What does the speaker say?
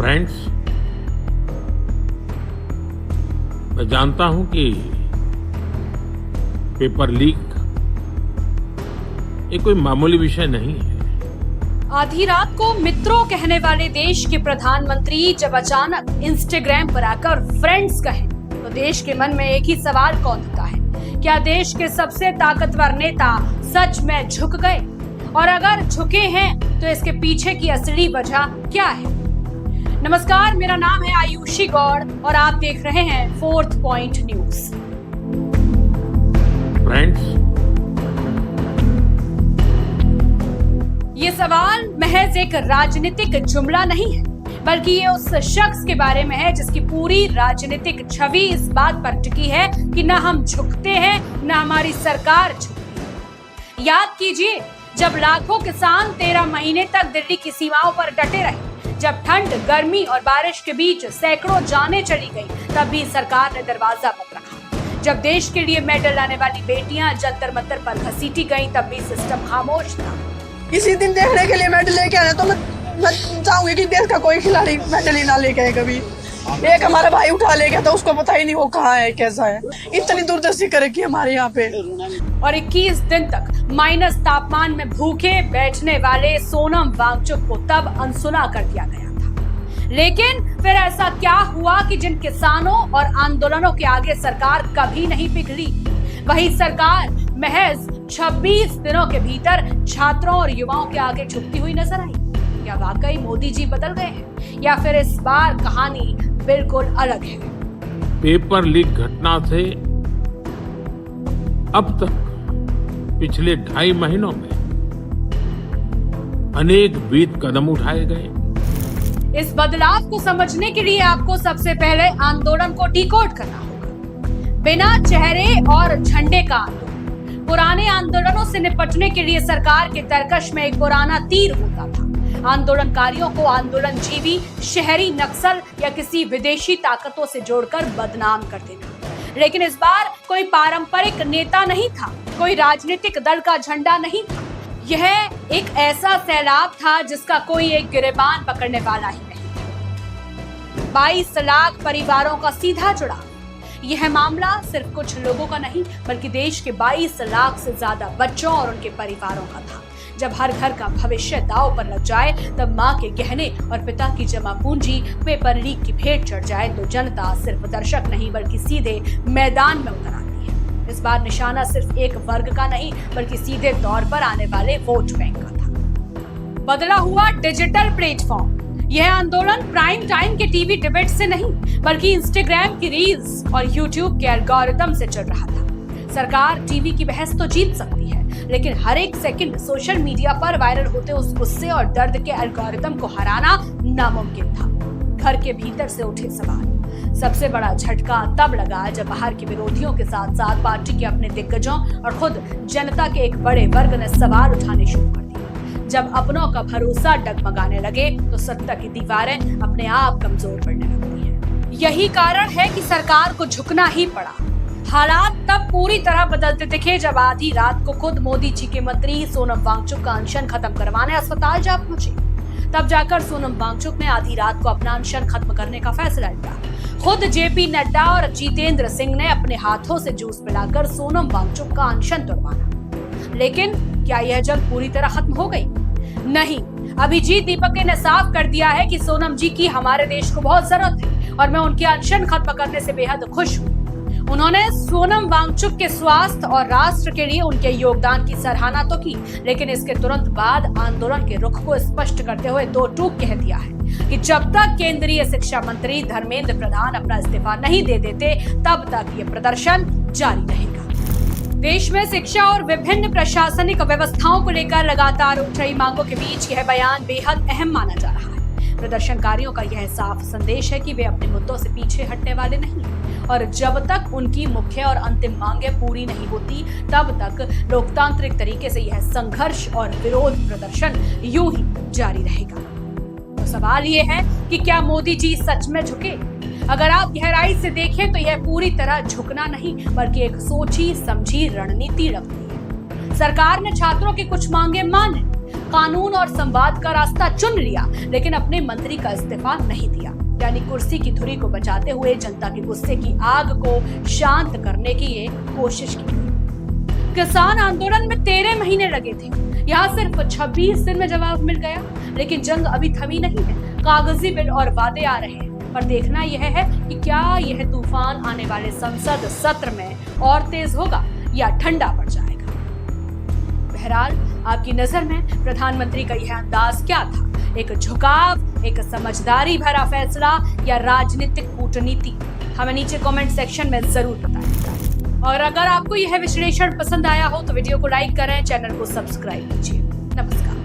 Friends, मैं जानता हूं कि पेपर लीक ये कोई मामूली विषय नहीं है। आधी रात को मित्रों कहने वाले देश के प्रधानमंत्री जब अचानक इंस्टाग्राम पर आकर फ्रेंड्स कहें तो देश के मन में एक ही सवाल कौंधता है, क्या देश के सबसे ताकतवर नेता सच में झुक गए? और अगर झुके हैं तो इसके पीछे की असली वजह क्या है? नमस्कार, मेरा नाम है आयुषी गौड़ और आप देख रहे हैं फोर्थ पॉइंट न्यूज। फ्रेंड्स, ये सवाल महज एक राजनीतिक जुमला नहीं है, बल्कि ये उस शख्स के बारे में है जिसकी पूरी राजनीतिक छवि इस बात पर टिकी है कि न हम झुकते हैं न हमारी सरकार झुकती है। याद कीजिए, जब लाखों किसान 13 महीने तक दिल्ली की सीमाओं पर डटे रहे, जब ठंड, गर्मी और बारिश के बीच सैकड़ों जानें चली गई, तब भी सरकार ने दरवाजा बंद रखा। जब देश के लिए मेडल लाने वाली बेटियां जंतर मंतर पर घसीटी गईं, तब भी सिस्टम खामोश था। इसी दिन देखने के लिए मेडल लेके आए तो मैं चाहूंगी कि देश का कोई खिलाड़ी मेडल ही ना लेके आए कभी। एक हमारा भाई उठा ले गया तो उसको पता ही नहीं वो कहाँ है, कैसा है। इतनी दूरदर्शी करेगी हमारे यहाँ पे। और 21 दिन तक माइनस तापमान में भूखे बैठने वाले सोनम वांगचुक को तब अनसुना कर दिया गया था। लेकिन फिर ऐसा क्या हुआ कि जिन किसानों और आंदोलनों के आगे सरकार कभी नहीं पिघली, वही सरकार महज 26 दिनों के भीतर छात्रों और युवाओं के आगे झुकती हुई नजर आई। क्या वाकई मोदी जी बदल गए हैं या फिर इस बार कहानी बिल्कुल अलग है? पेपर लीक घटना से अब तक पिछले 2.5 महीनों में अनेक विविध कदम उठाए गए। इस बदलाव को समझने के लिए आपको सबसे पहले आंदोलन को डिकोड करना होगा। बिना चेहरे और झंडे का आंदोलन। पुराने आंदोलनों से निपटने के लिए सरकार के तरकश में एक पुराना तीर होता था। आंदोलनकारियों को आंदोलनजीवी, शहरी नक्सल या किसी विदेशी ताकतों से जोड़कर बदनाम कर देना। लेकिन इस बार कोई पारंपरिक नेता नहीं था, कोई राजनीतिक दल का झंडा नहीं था। यह एक ऐसा सैलाब था जिसका कोई एक गिरेबान पकड़ने वाला ही नहीं था। 22 लाख परिवारों का सीधा जुड़ाव। यह मामला सिर्फ कुछ लोगों का नहीं, बल्कि देश के 22 लाख से ज्यादा बच्चों और उनके परिवारों का था। जब हर घर का भविष्य दांव पर लग जाए, तब माँ के गहने और पिता की जमा पूंजी पेपर लीक की भेंट चढ़ जाए, तो जनता सिर्फ दर्शक नहीं बल्कि सीधे मैदान में उतर आती है। इस बार निशाना सिर्फ एक वर्ग का नहीं, बल्कि सीधे तौर पर आने वाले वोट बैंक का था। बदला हुआ डिजिटल प्लेटफॉर्म। यह आंदोलन प्राइम टाइम के टीवी डिबेट से नहीं, बल्कि इंस्टाग्राम की रील्स और यूट्यूब के एल्गोरिदम से चल रहा था। सरकार टीवी की बहस तो जीत सकती है, लेकिन हर एक सेकंड सोशल मीडिया पर वायरल होते उस गुस्से और दर्द के एल्गोरिदम को हराना नामुमकिन था। घर के भीतर से उठे सवाल। सबसे बड़ा झटका तब लगा जब बाहर के विरोधियों के साथ साथ पार्टी के अपने दिग्गजों और खुद जनता के एक बड़े वर्ग ने सवाल उठाने शुरू कर दिए। जब अपनों का भरोसा डगमगाने लगे तो सत्ता की दीवारें अपने आप कमजोर पड़ने लगती हैं। यही कारण है कि सरकार को झुकना ही पड़ा। हालात तब पूरी तरह बदलते दिखे जब आधी रात को खुद मोदी जी के मंत्री सोनम वांगचुक का अनशन खत्म करवाने अस्पताल जा पहुंचे। तब जाकर सोनम वांगचुक ने आधी रात को अपना अनशन खत्म करने का फैसला लिया। खुद जेपी नड्डा और जितेंद्र सिंह ने अपने हाथों से जूस पिलाकर सोनम वांगचुक का अनशन तोड़वाना। लेकिन क्या यह जंग पूरी तरह खत्म हो गई? नहीं। अभिजीत दीपक ने साफ कर दिया है कि सोनम जी की हमारे देश को बहुत जरूरत है और मैं उनके अनशन खत्म करने से बेहद खुश हूँ। उन्होंने सोनम वांगचुक के स्वास्थ्य और राष्ट्र के लिए उनके योगदान की सराहना तो की, लेकिन इसके तुरंत बाद आंदोलन के रुख को स्पष्ट करते हुए दो टूक कह दिया है कि जब तक केंद्रीय शिक्षा मंत्री धर्मेंद्र प्रधान अपना इस्तीफा नहीं दे देते, तब तक ये प्रदर्शन जारी रहेगा। देश में शिक्षा और विभिन्न प्रशासनिक व्यवस्थाओं को लेकर लगातार उठ रही मांगों के बीच यह बयान बेहद अहम माना जा रहा है। प्रदर्शनकारियों का यह साफ संदेश है कि वे अपने मुद्दों से पीछे हटने वाले नहीं और जब तक उनकी मुख्य और अंतिम मांगें पूरी नहीं होती, तब तक लोकतांत्रिक तरीके से यह संघर्ष और विरोध प्रदर्शन यूं ही जारी रहेगा। तो सवाल ये है कि क्या मोदी जी सच में झुके? अगर आप गहराई से देखें तो यह पूरी तरह झुकना नहीं बल्कि एक सोची समझी रणनीति लगती है। सरकार ने छात्रों की कुछ मांगे माने, कानून और संवाद का रास्ता चुन लिया, लेकिन अपने मंत्री का इस्तीफा नहीं दिया। यानी कुर्सी की धुरी को बचाते हुए जनता के गुस्से की आग को शांत करने की ये कोशिश की गई। किसान आंदोलन में 13 महीने लगे थे, यहाँ सिर्फ 26 दिन में जवाब मिल गया। लेकिन जंग अभी थमी नहीं है, कागजी बिल और वादे आ रहे हैं। पर देखना यह है कि क्या यह तूफान आने वाले संसद सत्र में और तेज होगा या ठंडा पड़ जाएगा। बहरहाल आपकी नजर में प्रधानमंत्री का यह अंदाज क्या था? एक झुकाव, एक समझदारी भरा फैसला या राजनीतिक कूटनीति? हमें नीचे कमेंट सेक्शन में जरूर बताइएगा। और अगर आपको यह विश्लेषण पसंद आया हो तो वीडियो को लाइक करें, चैनल को सब्सक्राइब कीजिए। नमस्कार।